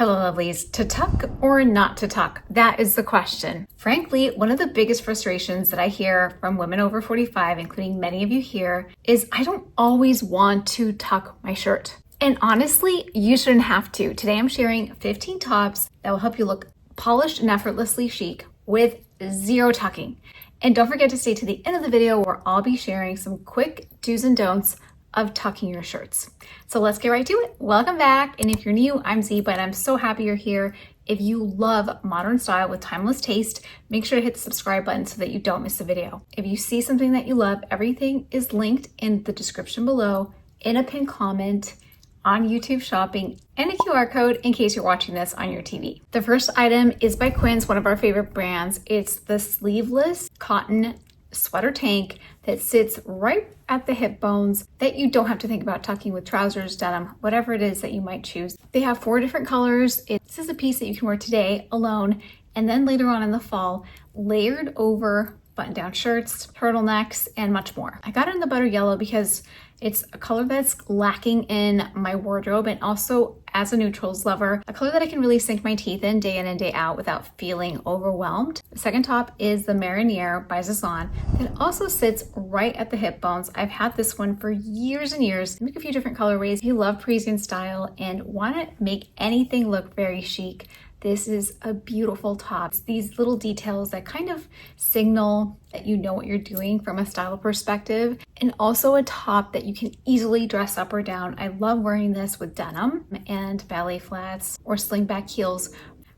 Hello, lovelies. To tuck or not to tuck? That is the question. Frankly, one of the biggest frustrations that I hear from women over 45, including many of you here, is I don't always want to tuck my shirt. And honestly, you shouldn't have to. Today I'm sharing 15 tops that will help you look polished and effortlessly chic with zero tucking. And don't forget to stay to the end of the video where I'll be sharing some quick do's and don'ts of tucking your shirts. So let's get right to it. Welcome back. And if you're new, I'm Ziba and I'm so happy you're here. If you love modern style with timeless taste, make sure to hit the subscribe button so that you don't miss a video. If you see something that you love, everything is linked in the description below, in a pinned comment, on YouTube Shopping, and a QR code in case you're watching this on your TV. The first item is by Quince, one of our favorite brands. It's the Sleeveless cotton sweater tank that sits right at the hip bones that you don't have to think about tucking with trousers, denim, whatever it is that you might choose. They have 4 different colors. This is a piece that you can wear today alone, and then later on in the fall, layered over button-down shirts, turtlenecks, and much more. I got it in the butter yellow because it's a color that's lacking in my wardrobe, and also as a neutrals lover, a color that I can really sink my teeth in and day out without feeling overwhelmed. The second top is the Mariniere by Zazan that also sits right at the hip bones. I've had this one for years and years. I make a few different colorways. If you love Parisian style and want to make anything look very chic, this is a beautiful top. It's these little details that kind of signal that you know what you're doing from a style perspective, and also a top that you can easily dress up or down. I love wearing this with denim and ballet flats or slingback heels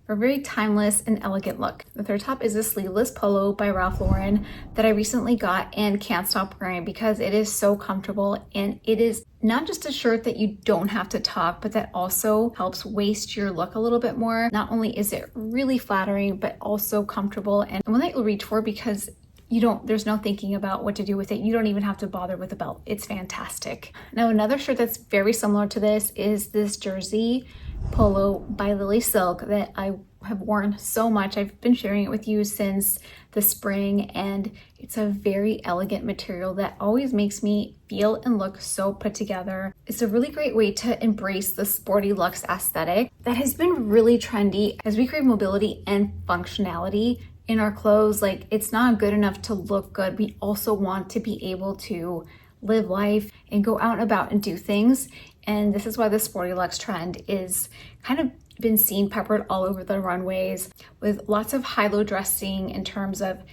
for a very timeless and elegant look. The third top is a sleeveless polo by Ralph Lauren that I recently got and can't stop wearing because it is so comfortable, and it is not just a shirt that you don't have to tuck, but that also helps waist your look a little bit more. Not only is it really flattering, but also comfortable, and one that you'll reach for because there's no thinking about what to do with it. You don't even have to bother with a belt. It's fantastic. Now, another shirt that's very similar to this is this jersey polo by Lily Silk that I have worn so much. I've been sharing it with you since the spring, and it's a very elegant material that always makes me feel and look so put together. It's a really great way to embrace the sporty luxe aesthetic that has been really trendy as we crave mobility and functionality in our clothes. Like, it's not good enough to look good. We also want to be able to live life and go out and about and do things. And this is why the sporty luxe trend is kind of been seen peppered all over the runways, with lots of high-low dressing in terms of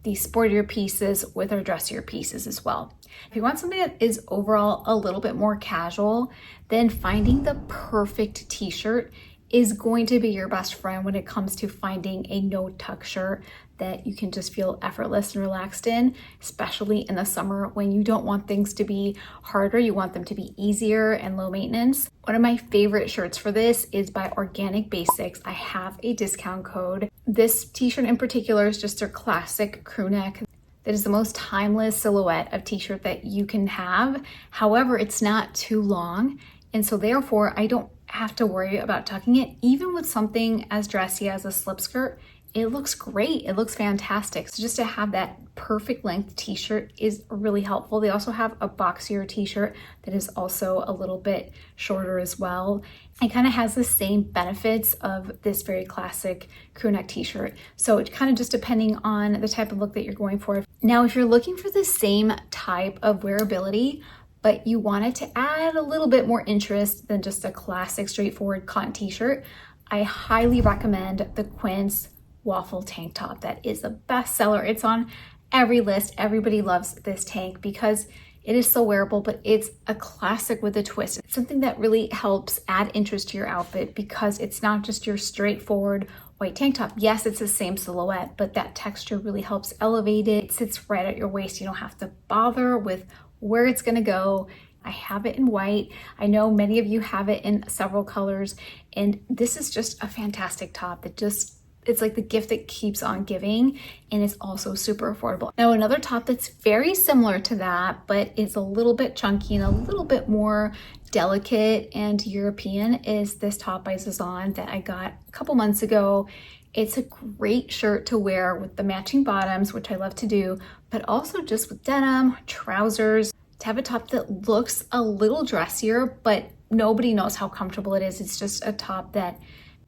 the sportier pieces with our dressier pieces as well. If you want something that is overall a little bit more casual, then finding the perfect t-shirt is going to be your best friend when it comes to finding a no tuck shirt that you can just feel effortless and relaxed in, especially in the summer when you don't want things to be harder. You want them to be easier and low maintenance. One of my favorite shirts for this is by Organic Basics. I have a discount code. This t-shirt in particular is just their classic crew neck. That is the most timeless silhouette of t-shirt that you can have. However, it's not too long, and so therefore I don't have to worry about tucking it. Even with something as dressy as a slip skirt, it looks great. It looks fantastic. So just to have that perfect length t-shirt is really helpful. They also have a boxier t-shirt that is also a little bit shorter as well. It kind of has the same benefits of this very classic crew neck t-shirt. So it kind of just depending on the type of look that you're going for. Now, if you're looking for the same type of wearability, but you wanted to add a little bit more interest than just a classic straightforward cotton t-shirt, I highly recommend the Quince waffle tank top. That is a bestseller. It's on every list. Everybody loves this tank because it is so wearable, but it's a classic with a twist. It's something that really helps add interest to your outfit because it's not just your straightforward white tank top. Yes, it's the same silhouette, but that texture really helps elevate it. It sits right at your waist. You don't have to bother with where it's gonna go. I have it in white. I know many of you have it in several colors, and this is just a fantastic top that it's like the gift that keeps on giving, and it's also super affordable. Now, another top that's very similar to that, but is a little bit chunky and a little bit more delicate and European, is this top by Zazan that I got a couple months ago. It's a great shirt to wear with the matching bottoms, which I love to do, but also just with denim, trousers, to have a top that looks a little dressier, but nobody knows how comfortable it is. It's just a top that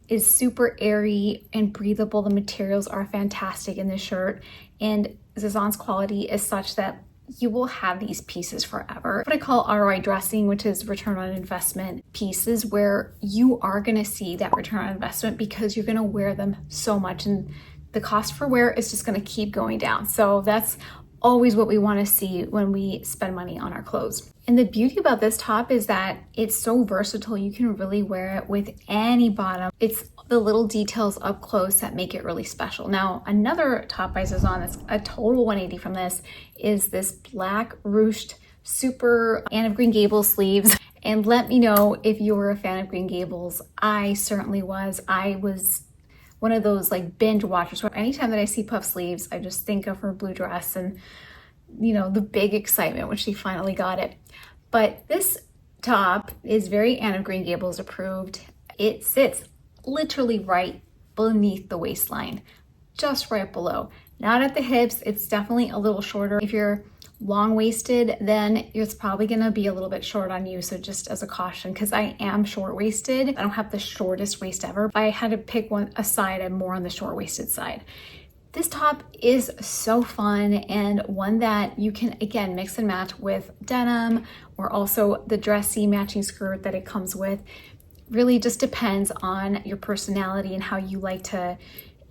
is super airy and breathable. The materials are fantastic in this shirt, and Zizan's quality is such that you will have these pieces forever. What I call ROI dressing, which is return on investment pieces, where you are gonna see that return on investment because you're gonna wear them so much, and the cost for wear is just gonna keep going down. So that's always what we wanna see when we spend money on our clothes. And the beauty about this top is that it's so versatile. You can really wear it with any bottom. It's the little details up close that make it really special. Now, another top by Zizan that's a total 180 from this is this black ruched super Anne of Green Gables sleeves. And let me know if you're a fan of Green Gables. I certainly was. I was one of those like binge watchers where anytime that I see puff sleeves, I just think of her blue dress and, you know, the big excitement when she finally got it. But this top is very Anne of Green Gables approved. It sits literally right beneath the waistline, just right below. Not at the hips, it's definitely a little shorter. If you're long-waisted, then it's probably gonna be a little bit short on you. So just as a caution, because I am short-waisted, I don't have the shortest waist ever. If I had to pick one aside, I'm more on the short-waisted side. This top is so fun, and one that you can, again, mix and match with denim, or also the dressy matching skirt that it comes with. Really just depends on your personality and how you like to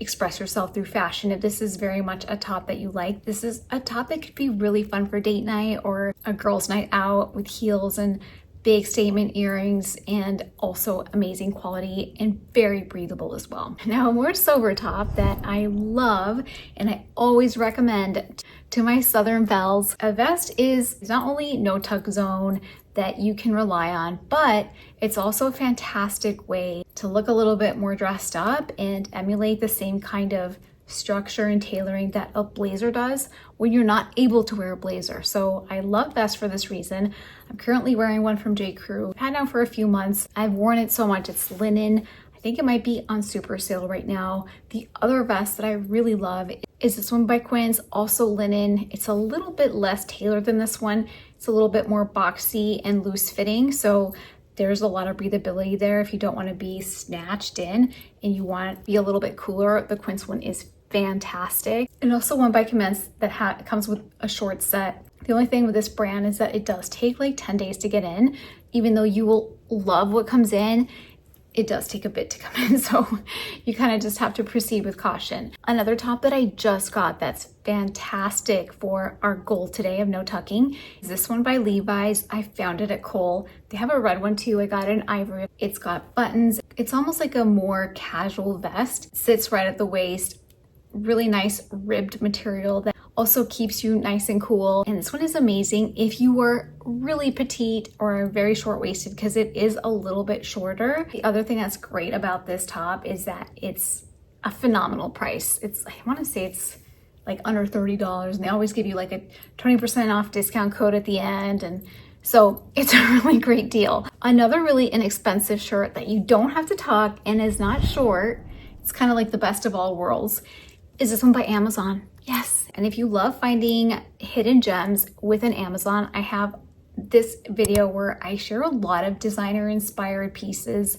express yourself through fashion. If this is very much a top that you like, this is a top that could be really fun for date night or a girls' night out with heels and big statement earrings, and also amazing quality and very breathable as well. Now, a more sober top that I love and I always recommend to my Southern belles, a vest is not only no tuck zone that you can rely on, but it's also a fantastic way to look a little bit more dressed up and emulate the same kind of structure and tailoring that a blazer does when you're not able to wear a blazer. So I love vests for this reason. I'm currently wearing one from J. Crew. I've had it now for a few months. I've worn it so much. It's linen. I think it might be on super sale right now. The other vest that I really love is this one by Quince, also linen. It's a little bit less tailored than this one. It's a little bit more boxy and loose fitting. So there's a lot of breathability there if you don't want to be snatched in and you want to be a little bit cooler. The Quince one is fantastic. And also one by Commence that comes with a short set. The only thing with this brand is that it does take like 10 days to get in. Even though you will love what comes in, it does take a bit to come in, so you kind of just have to proceed with caution. Another top that I just got that's fantastic for our goal today of no tucking is this one by Levi's. I found it at Kohl. They have a red one too. I got it in ivory. It's got buttons. It's almost like a more casual vest. Sits right at the waist. Really nice ribbed material that also keeps you nice and cool. And this one is amazing if you were really petite or very short-waisted, because it is a little bit shorter. The other thing that's great about this top is that it's a phenomenal price. I want to say it's like under $30, and they always give you like a 20% off discount code at the end. And so it's a really great deal. Another really inexpensive shirt that you don't have to tuck and is not short, it's kind of like the best of all worlds, is this one by Amazon. Yes. And if you love finding hidden gems within Amazon, I have this video where I share a lot of designer inspired pieces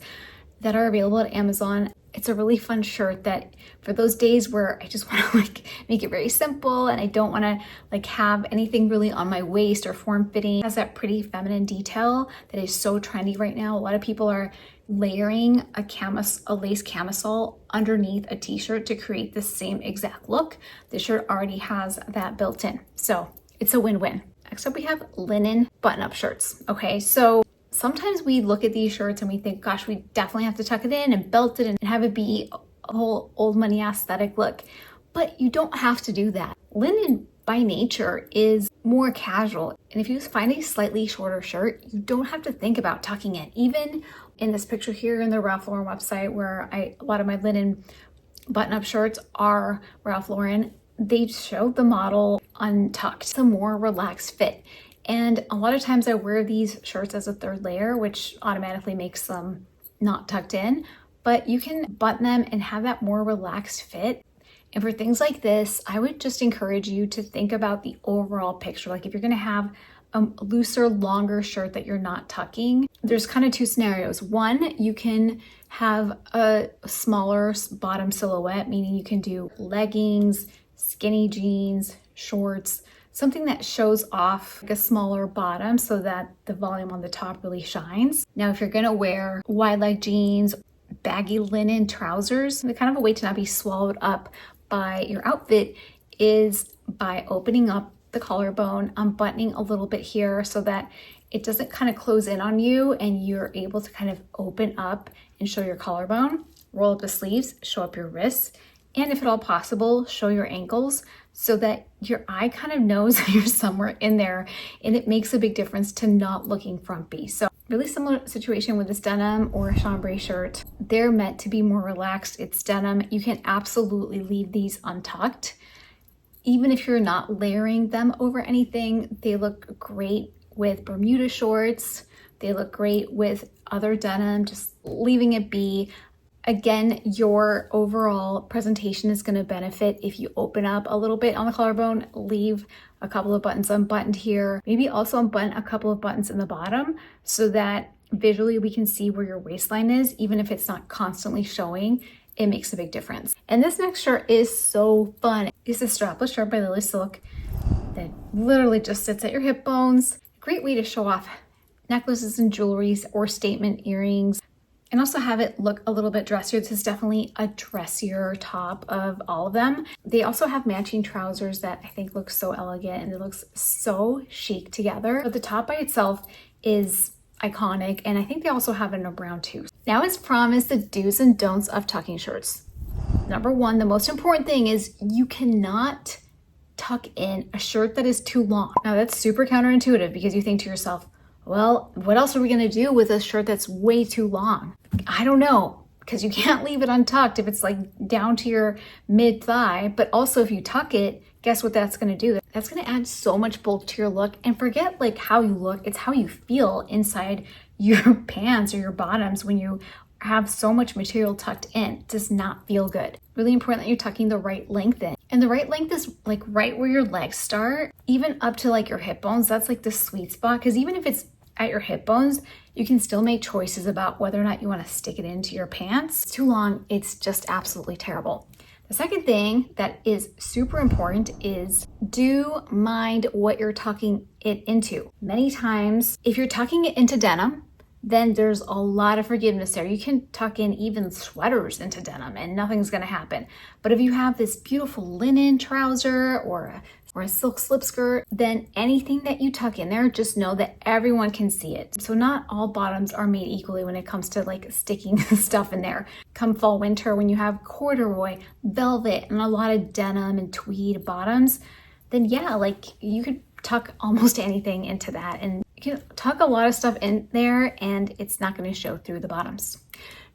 that are available at Amazon. It's a really fun shirt that for those days where I just want to like make it very simple and I don't want to like have anything really on my waist or form fitting. It has that pretty feminine detail that is so trendy right now. A lot of people are layering a lace camisole underneath a t-shirt to create the same exact look. This shirt already has that built in. So it's a win-win. Next up, we have linen button-up shirts. Okay, so sometimes we look at these shirts and we think, gosh, we definitely have to tuck it in and belt it and have it be a whole old money aesthetic look. But you don't have to do that. Linen by nature is more casual. And if you find a slightly shorter shirt, you don't have to think about tucking it. Even in this picture here in the Ralph Lauren website where a lot of my linen button-up shirts are Ralph Lauren, they show the model untucked. It's a more relaxed fit. And a lot of times I wear these shirts as a third layer, which automatically makes them not tucked in, but you can button them and have that more relaxed fit. And for things like this, I would just encourage you to think about the overall picture. Like if you're gonna have a looser, longer shirt that you're not tucking, there's kind of two scenarios. One, you can have a smaller bottom silhouette, meaning you can do leggings, skinny jeans, shorts, something that shows off like a smaller bottom so that the volume on the top really shines. Now, if you're gonna wear wide leg jeans, baggy linen trousers, the kind of a way to not be swallowed up by your outfit is by opening up the collarbone, unbuttoning a little bit here so that it doesn't kind of close in on you and you're able to kind of open up and show your collarbone, roll up the sleeves, show up your wrists, and if at all possible, show your ankles so that your eye kind of knows that you're somewhere in there, and it makes a big difference to not looking frumpy. So really similar situation with this denim or a chambray shirt. They're meant to be more relaxed. It's denim. You can absolutely leave these untucked. Even if you're not layering them over anything, they look great with Bermuda shorts. They look great with other denim, just leaving it be. Again, your overall presentation is going to benefit if you open up a little bit on the collarbone, leave a couple of buttons unbuttoned here, maybe also unbutton a couple of buttons in the bottom so that visually we can see where your waistline is, even if it's not constantly showing. It makes a big difference. And this next shirt is so fun. It's a strapless shirt by Lily Silk that literally just sits at your hip bones. Great way to show off necklaces and jewelries or statement earrings, and also have it look a little bit dressier. This is definitely a dressier top of all of them. They also have matching trousers that I think look so elegant and it looks so chic together. But the top by itself is iconic, and I think they also have it in a brown too. Now, as promised, the do's and don'ts of tucking shirts. Number one, the most important thing is you cannot tuck in a shirt that is too long. Now that's super counterintuitive because you think to yourself, well, what else are we gonna do with a shirt that's way too long? I don't know, because you can't leave it untucked if it's like down to your mid thigh, but also if you tuck it, guess what that's gonna do? That's gonna add so much bulk to your look, and forget like how you look, it's how you feel inside your pants or your bottoms when you have so much material tucked in. It does not feel good. Really important that you're tucking the right length in. And the right length is like right where your legs start, even up to like your hip bones. That's like the sweet spot, because even if it's at your hip bones, you can still make choices about whether or not you want to stick it into your pants. It's too long, it's just absolutely terrible. The second thing that is super important is do mind what you're tucking it into. Many times, if you're tucking it into denim, then there's a lot of forgiveness there. You can tuck in even sweaters into denim and nothing's gonna happen. But if you have this beautiful linen trouser or a silk slip skirt, then anything that you tuck in there, just know that everyone can see it. So not all bottoms are made equally when it comes to like sticking stuff in there. Come fall, winter, when you have corduroy, velvet, and a lot of denim and tweed bottoms, then yeah, like you could tuck almost anything into that, and you can tuck a lot of stuff in there and it's not going to show through the bottoms.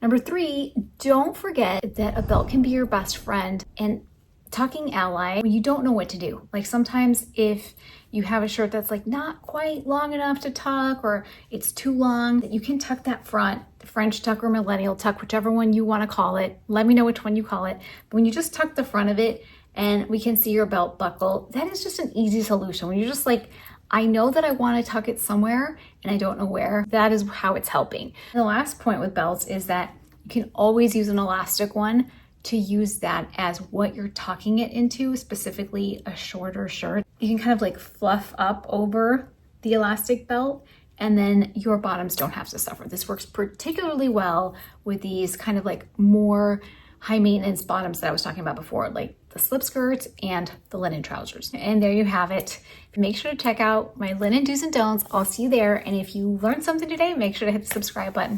Number three, don't forget that a belt can be your best friend and tucking ally when you don't know what to do. Like sometimes if you have a shirt that's like not quite long enough to tuck, or it's too long, that you can tuck that front, the French tuck or millennial tuck, whichever one you want to call it. Let me know which one you call it. But when you just tuck the front of it and we can see your belt buckle, that is just an easy solution. When you're just like, I know that I want to tuck it somewhere and I don't know where, that is how it's helping. And the last point with belts is that you can always use an elastic one to use that as what you're tucking it into, specifically a shorter shirt. You can kind of like fluff up over the elastic belt and then your bottoms don't have to suffer. This works particularly well with these kind of like more high maintenance bottoms that I was talking about before, like the slip skirts and the linen trousers. And there you have it. Make sure to check out my linen do's and don'ts. I'll see you there. And if you learned something today, make sure to hit the subscribe button.